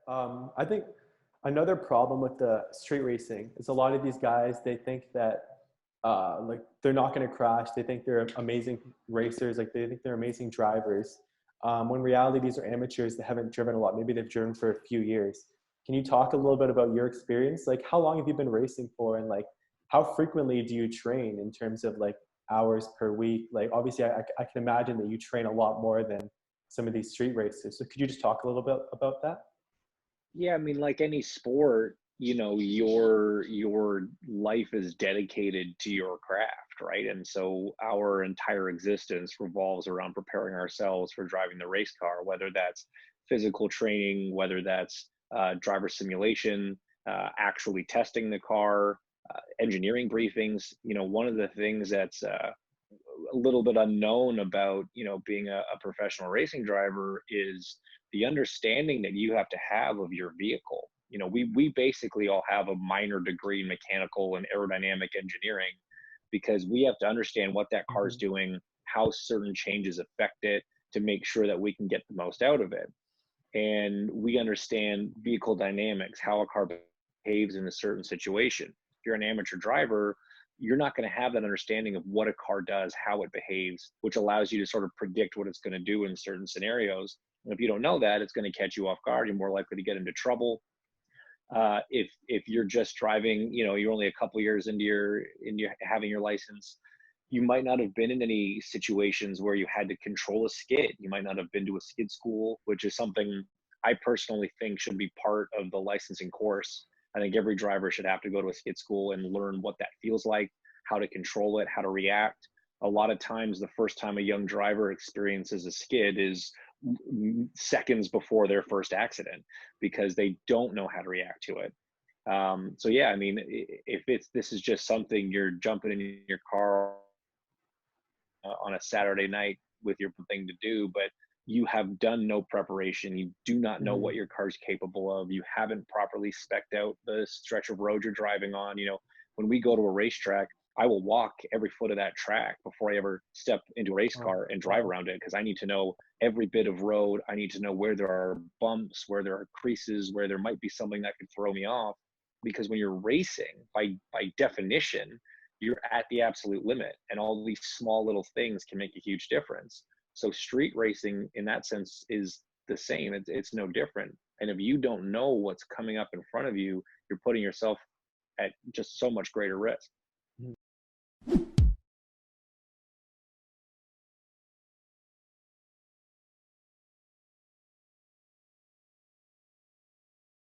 I think another problem with the street racing is a lot of these guys, they think that like they're not going to crash. They think they're amazing racers. Like they think they're amazing drivers. When in reality, these are amateurs that haven't driven a lot. Maybe they've driven for a few years. Can you talk a little bit about your experience? Like how long have you been racing for, and like how frequently do you train in terms of like hours per week? Like obviously, I can imagine that you train a lot more than some of these street racers. So could you just talk a little bit about that? Yeah, I mean, like any sport, your life is dedicated to your craft, right? And so our entire existence revolves around preparing ourselves for driving the race car, whether that's physical training, whether that's driver simulation, actually testing the car, engineering briefings. One of the things that's a little bit unknown about being a professional racing driver is the understanding that you have to have of your vehicle. We basically all have a minor degree in mechanical and aerodynamic engineering because we have to understand what that car is Mhm. doing, how certain changes affect it, to make sure that we can get the most out of it. And we understand vehicle dynamics, how a car behaves in a certain situation. If you're an amateur driver, you're not going to have that understanding of what a car does, how it behaves, which allows you to sort of predict what it's going to do in certain scenarios. And if you don't know that, it's going to catch you off guard. You're more likely to get into trouble. If you're just driving, you're only a couple years into having your license, you might not have been in any situations where you had to control a skid. You might not have been to a skid school, which is something I personally think should be part of the licensing course. I think every driver should have to go to a skid school and learn what that feels like, how to control it, how to react. A lot of times, the first time a young driver experiences a skid is seconds before their first accident because they don't know how to react to it. So yeah, I mean, if this is just something you're jumping in your car on a Saturday night with your thing to do, but you have done no preparation. You do not know what Mhm. your car's capable of. You haven't properly spec'd out the stretch of road you're driving on. When we go to a racetrack, I will walk every foot of that track before I ever step into a race Oh, car and drive wow. around it because I need to know every bit of road. I need to know where there are bumps, where there are creases, where there might be something that could throw me off. Because when you're racing, by definition, you're at the absolute limit, and all these small little things can make a huge difference. So street racing in that sense is the same. It's no different. And if you don't know what's coming up in front of you, you're putting yourself at just so much greater risk.